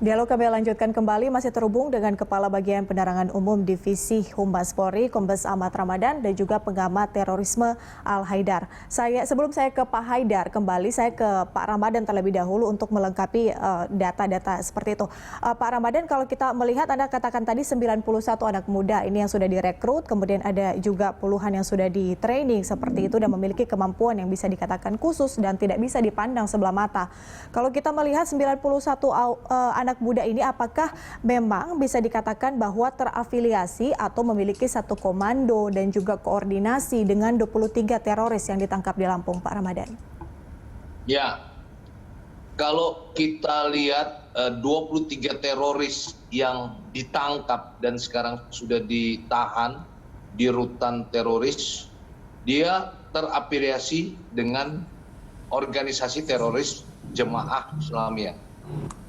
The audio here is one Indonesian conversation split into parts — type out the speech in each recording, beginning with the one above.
Dialog kami lanjutkan kembali, masih terhubung dengan Kepala Bagian Penerangan Umum Divisi Humas Polri, Kombes Ahmad Ramadan, dan juga pengamat terorisme Al Haidar. Sebelum saya ke Pak Haidar, kembali saya ke Pak Ramadan terlebih dahulu untuk melengkapi data-data seperti itu. Pak Ramadan, kalau kita melihat, Anda katakan tadi 91 anak muda ini yang sudah direkrut, kemudian ada juga puluhan yang sudah di training seperti itu dan memiliki kemampuan yang bisa dikatakan khusus dan tidak bisa dipandang sebelah mata. Kalau kita melihat 91 anak muda ini, apakah memang bisa dikatakan bahwa terafiliasi atau memiliki satu komando dan juga koordinasi dengan 23 teroris yang ditangkap di Lampung, Pak Ramadan? Ya, kalau kita lihat 23 teroris yang ditangkap dan sekarang sudah ditahan di rutan teroris, dia terafiliasi dengan organisasi teroris Jemaah Islamiyah.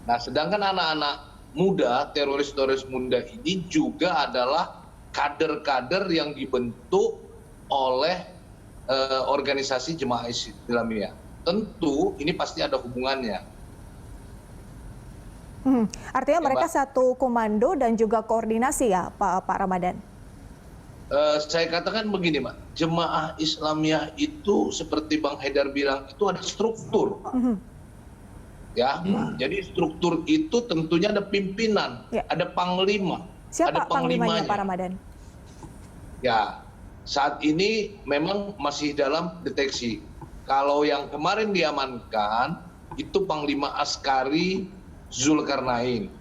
Nah, sedangkan anak-anak muda, teroris-teroris muda ini juga adalah kader-kader yang dibentuk oleh organisasi Jemaah Islamiyah. Tentu ini pasti ada hubungannya. Artinya ya, mereka satu komando dan juga koordinasi ya, Pak Ramadan? Saya katakan begini, Mbak. Jemaah Islamiyah itu seperti Bang Haidar bilang, itu ada struktur. Ya, jadi struktur itu tentunya ada pimpinan, ya, ada panglima. Siapa ada panglimanya, Pak Ramadan? Ya, saat ini memang masih dalam deteksi. Kalau yang kemarin diamankan itu Panglima Askari Zulkarnain.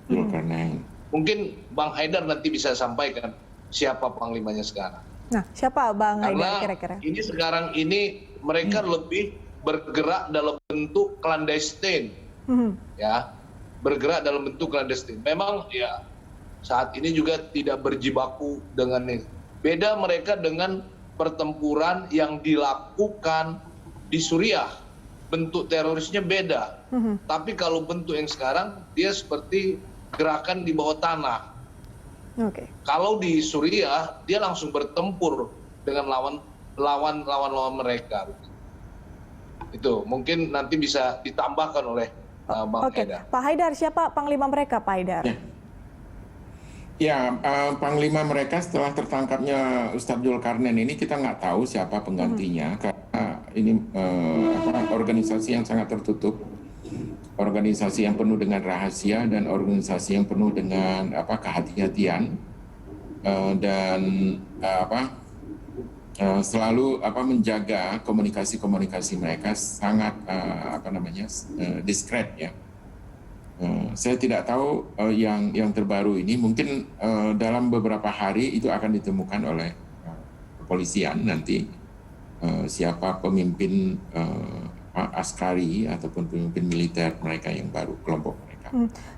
Mungkin Bang Haidar nanti bisa sampaikan siapa panglimanya sekarang. Nah, siapa Bang Haidar kira-kira? Ini sekarang ini mereka lebih bergerak dalam bentuk clandestine. Ya, bergerak dalam bentuk clandestine. Memang ya saat ini juga tidak berjibaku dengan ini. Beda mereka dengan pertempuran yang dilakukan di Suriah. Bentuk terorisnya beda. Tapi kalau bentuk yang sekarang dia seperti gerakan di bawah tanah. Kalau di Suriah dia langsung bertempur dengan lawan mereka. Itu mungkin nanti bisa ditambahkan oleh Bang Haidar. Pak Haidar, siapa panglima mereka, Pak Haidar? Ya, panglima mereka setelah tertangkapnya Ustadz Zulkarnain ini kita nggak tahu siapa penggantinya karena ini organisasi yang sangat tertutup, organisasi yang penuh dengan rahasia dan organisasi yang penuh dengan kehati-hatian dan selalu menjaga komunikasi mereka sangat diskret ya. Saya tidak tahu yang terbaru ini mungkin dalam beberapa hari itu akan ditemukan oleh kepolisian nanti siapa pemimpin askari ataupun pemimpin militer mereka yang baru, kelompok mereka.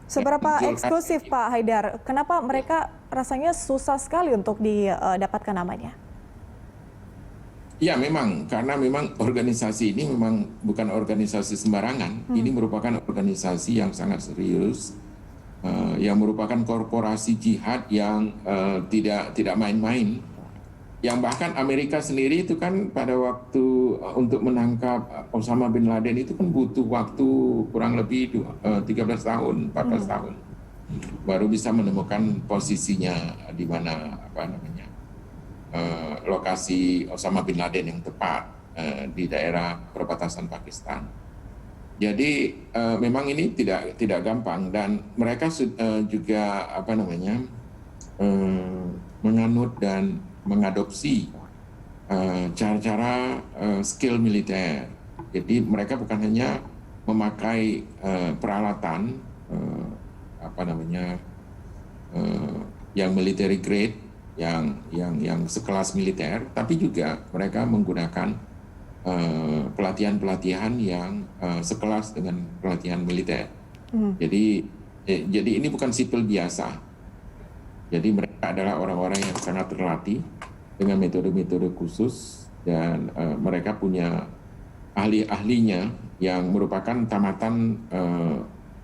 Seberapa eksklusif Pak Haidar? Kenapa mereka rasanya susah sekali untuk didapatkan namanya? Ya memang, karena memang organisasi ini memang bukan organisasi sembarangan. Ini merupakan organisasi yang sangat serius, yang merupakan korporasi jihad yang tidak main-main. Yang bahkan Amerika sendiri itu kan pada waktu untuk menangkap Osama bin Laden itu kan butuh waktu kurang lebih 13 tahun, 14 tahun. Baru bisa menemukan posisinya di mana lokasi Osama bin Laden yang tepat di daerah perbatasan Pakistan. Jadi memang ini tidak gampang dan mereka juga menganut dan mengadopsi cara-cara skill militer. Jadi mereka bukan hanya memakai peralatan yang military grade yang sekelas militer, tapi juga mereka menggunakan pelatihan-pelatihan yang sekelas dengan pelatihan militer. Jadi ini bukan sipil biasa. Jadi mereka adalah orang-orang yang sangat terlatih dengan metode-metode khusus dan mereka punya ahli-ahlinya yang merupakan tamatan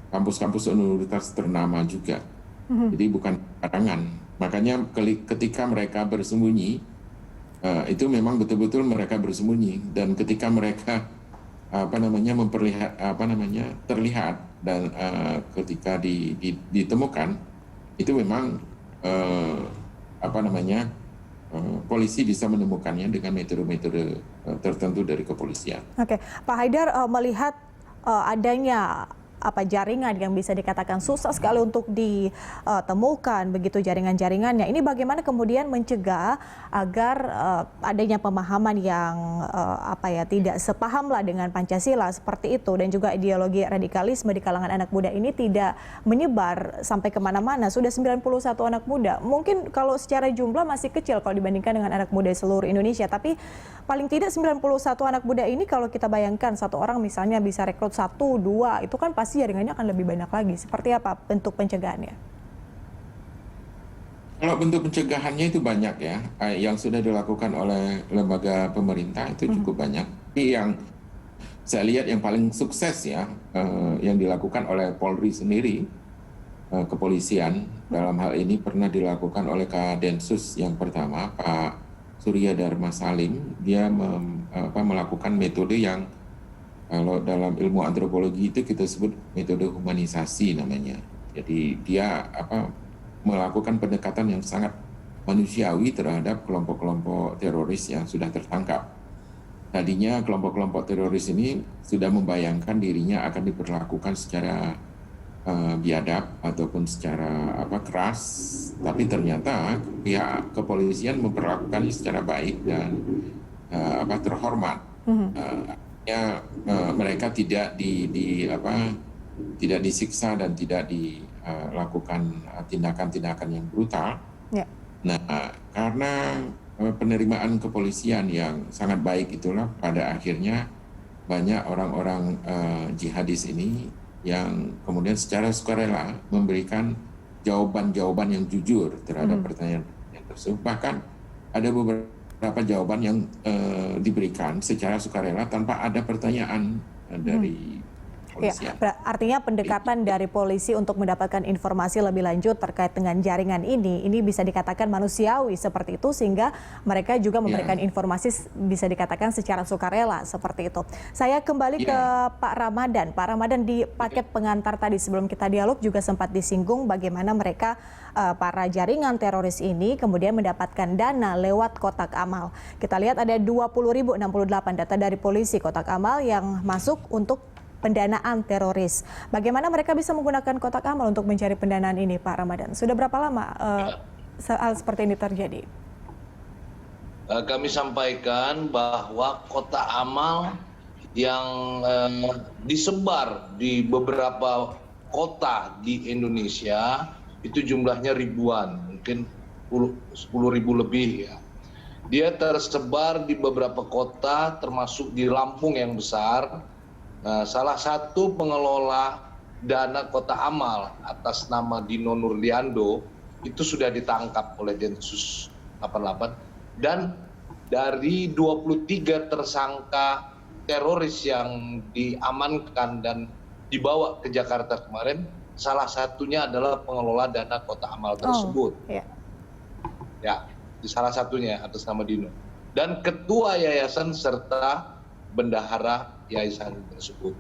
kampus-kampus universitas ternama juga. Jadi bukan barangan. Makanya ketika mereka bersembunyi, itu memang betul-betul mereka bersembunyi. Dan ketika mereka terlihat dan ketika ditemukan itu memang polisi bisa menemukannya dengan metode-metode tertentu dari kepolisian. Oke, Pak Haidar, melihat adanya jaringan yang bisa dikatakan susah sekali untuk ditemukan begitu jaringan-jaringannya. Ini bagaimana kemudian mencegah agar adanya pemahaman yang tidak sepaham lah dengan Pancasila seperti itu, dan juga ideologi radikalisme di kalangan anak muda ini tidak menyebar sampai kemana-mana. Sudah 91 anak muda. Mungkin kalau secara jumlah masih kecil kalau dibandingkan dengan anak muda seluruh Indonesia, tapi paling tidak 91 anak muda ini kalau kita bayangkan satu orang misalnya bisa rekrut 1, 2, itu kan pasti jaringannya akan lebih banyak lagi. Seperti apa bentuk pencegahannya? Kalau bentuk pencegahannya itu banyak ya, yang sudah dilakukan oleh lembaga pemerintah itu cukup banyak. Tapi yang saya lihat yang paling sukses ya, yang dilakukan oleh Polri sendiri, kepolisian dalam hal ini pernah dilakukan oleh Kadensus yang pertama, Pak Surya Dharma Salim. Dia melakukan metode yang kalau dalam ilmu antropologi itu kita sebut metode humanisasi namanya. Jadi dia melakukan pendekatan yang sangat manusiawi terhadap kelompok-kelompok teroris yang sudah tertangkap. Tadinya kelompok-kelompok teroris ini sudah membayangkan dirinya akan diperlakukan secara biadab ataupun secara keras, tapi ternyata pihak kepolisian memperlakukannya secara baik dan terhormat. Mereka tidak tidak disiksa dan tidak dilakukan tindakan-tindakan yang brutal. Ya. Nah, karena penerimaan kepolisian yang sangat baik itulah pada akhirnya banyak orang-orang jihadis ini yang kemudian secara sukarela memberikan jawaban-jawaban yang jujur terhadap pertanyaan tersebut. Bahkan ada beberapa jawaban yang diberikan secara sukarela tanpa ada pertanyaan dari polisi. Ya, artinya pendekatan dari polisi untuk mendapatkan informasi lebih lanjut terkait dengan jaringan ini bisa dikatakan manusiawi seperti itu, sehingga mereka juga memberikan informasi bisa dikatakan secara sukarela seperti itu. Saya kembali ke Pak Ramadan. Pak Ramadan, di paket pengantar tadi sebelum kita dialog juga sempat disinggung bagaimana mereka para jaringan teroris ini kemudian mendapatkan dana lewat kotak amal. Kita lihat ada 20.068 data dari polisi kotak amal yang masuk untuk pendanaan teroris. Bagaimana mereka bisa menggunakan kotak amal untuk mencari pendanaan ini, Pak Ramadan? Sudah berapa lama hal seperti ini terjadi? Kami sampaikan bahwa kotak amal yang disebar di beberapa kota di Indonesia itu jumlahnya ribuan, mungkin 10.000 lebih ya. Dia tersebar di beberapa kota termasuk di Lampung yang besar. Nah, salah satu pengelola dana kotak amal atas nama Dino Nurliando itu sudah ditangkap oleh Densus 88, dan dari 23 tersangka teroris yang diamankan dan dibawa ke Jakarta kemarin, salah satunya adalah pengelola dana kotak amal tersebut. Ya, salah satunya atas nama Dino. Dan ketua yayasan serta bendahara yayasan tersebut.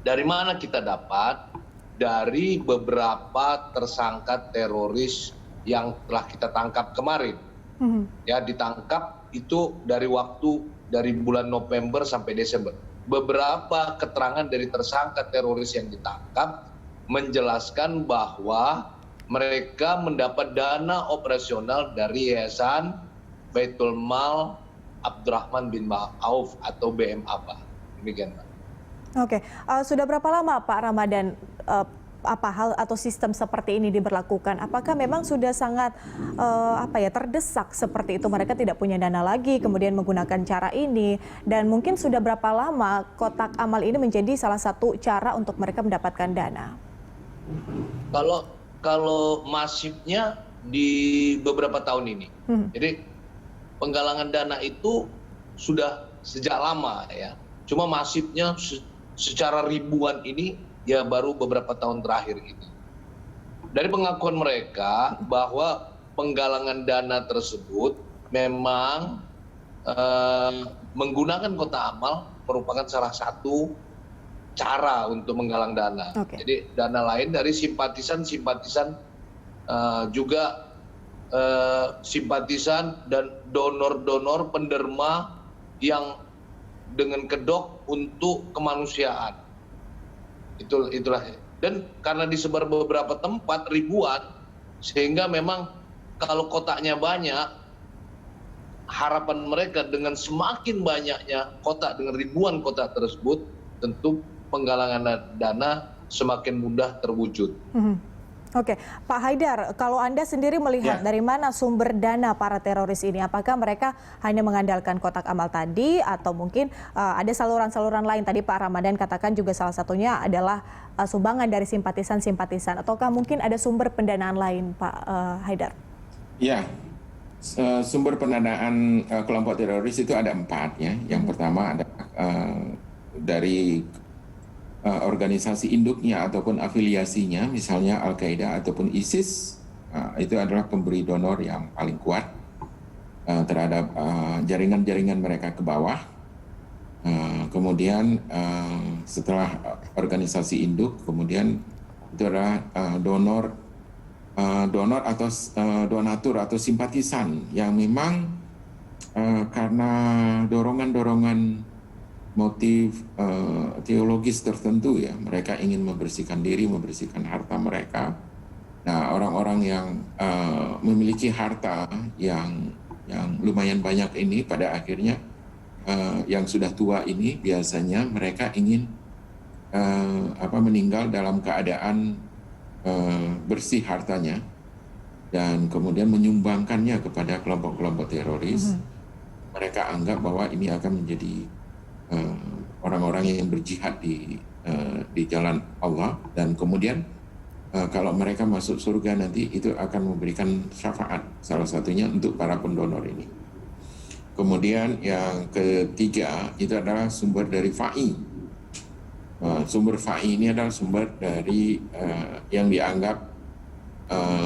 Dari mana kita dapat? Dari beberapa tersangka teroris yang telah kita tangkap kemarin. Ya, ditangkap itu dari bulan November sampai Desember. Beberapa keterangan dari tersangka teroris yang ditangkap menjelaskan bahwa mereka mendapat dana operasional dari Yayasan Baitul Mal Abdurrahman bin Auf atau BMABA. Demikian, Pak. Oke, sudah berapa lama Pak Ramadan hal atau sistem seperti ini diberlakukan? Apakah memang sudah sangat terdesak seperti itu, mereka tidak punya dana lagi kemudian menggunakan cara ini, dan mungkin sudah berapa lama kotak amal ini menjadi salah satu cara untuk mereka mendapatkan dana? Kalau masifnya di beberapa tahun ini. Jadi penggalangan dana itu sudah sejak lama ya. Cuma masifnya secara ribuan ini ya baru beberapa tahun terakhir ini. Dari pengakuan mereka bahwa penggalangan dana tersebut memang menggunakan kotak amal merupakan salah satu cara untuk menggalang dana. Oke. Jadi dana lain dari simpatisan-simpatisan, juga simpatisan dan donor-donor penderma yang dengan kedok untuk kemanusiaan. Itulah. Dan karena disebar beberapa tempat ribuan, sehingga memang kalau kotaknya banyak, harapan mereka dengan semakin banyaknya kotak, dengan ribuan kotak tersebut, tentu penggalangan dana semakin mudah terwujud. Oke, Pak Haidar, kalau Anda sendiri melihat dari mana sumber dana para teroris ini? Apakah mereka hanya mengandalkan kotak amal tadi atau mungkin ada saluran-saluran lain? Tadi Pak Ramadan katakan juga salah satunya adalah sumbangan dari simpatisan-simpatisan. Ataukah mungkin ada sumber pendanaan lain, Pak Haidar? Ya, sumber pendanaan kelompok teroris itu ada 4 ya. Yang pertama ada dari organisasi induknya ataupun afiliasinya, misalnya Al-Qaeda ataupun ISIS, itu adalah pemberi donor yang paling kuat terhadap jaringan-jaringan mereka ke bawah. Kemudian setelah organisasi induk, kemudian itu adalah donor atau donatur atau simpatisan yang memang karena dorongan-dorongan motif teologis tertentu ya, mereka ingin membersihkan diri, membersihkan harta mereka. Nah, orang-orang yang memiliki harta yang lumayan banyak ini pada akhirnya yang sudah tua ini biasanya mereka ingin meninggal dalam keadaan bersih hartanya dan kemudian menyumbangkannya kepada kelompok-kelompok teroris. Mereka anggap bahwa ini akan menjadi orang-orang yang berjihad di jalan Allah, dan kemudian kalau mereka masuk surga nanti itu akan memberikan syafaat, salah satunya untuk para pendonor ini. Kemudian yang ketiga itu adalah sumber dari FAI. Sumber FAI ini adalah sumber dari yang dianggap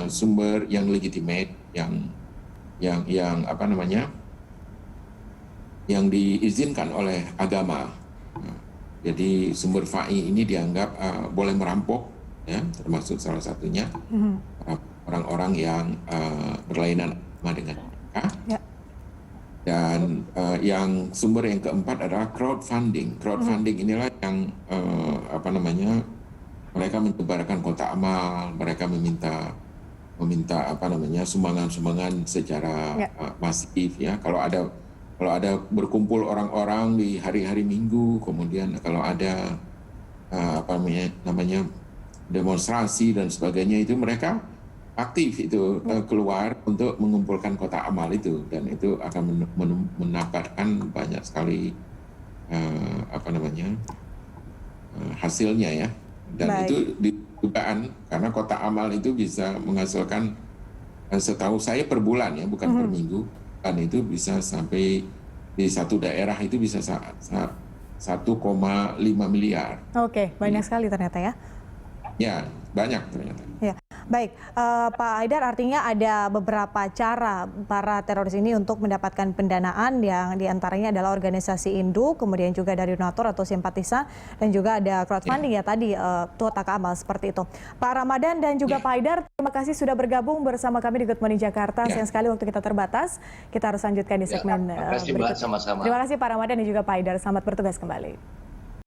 sumber yang legitimate, yang diizinkan oleh agama. Jadi sumber FAI ini dianggap boleh merampok, ya, termasuk salah satunya orang-orang yang berlainan dengan mereka. Dan yang sumber yang keempat adalah crowdfunding. Crowdfunding inilah yang mereka menyebarkan kotak amal, mereka meminta sumbangan-sumbangan secara masif, ya. Kalau ada berkumpul orang-orang di hari-hari Minggu, kemudian kalau ada demonstrasi dan sebagainya, itu mereka aktif itu keluar untuk mengumpulkan kotak amal itu, dan itu akan mendapatkan banyak sekali hasilnya, ya. Dan itu dugaan karena kotak amal itu bisa menghasilkan, setahu saya per bulan, ya, bukan per minggu. Dan itu bisa sampai di satu daerah itu bisa 1,5 miliar. Oke, banyak sekali ternyata ya. Ya, banyak ternyata. Ya, baik, Pak Haidar, artinya ada beberapa cara para teroris ini untuk mendapatkan pendanaan, yang diantaranya adalah organisasi induk, kemudian juga dari donatur atau simpatisan, dan juga ada crowdfunding ya tadi, kotak amal seperti itu. Pak Ramadan dan juga Pak Haidar, terima kasih sudah bergabung bersama kami di Good Morning Jakarta. Sayang sekali waktu kita terbatas, kita harus lanjutkan di segmen terima kasih, Mbak, berikutnya. sama-sama. Terima kasih Pak Ramadan dan juga Pak Haidar, selamat bertugas kembali.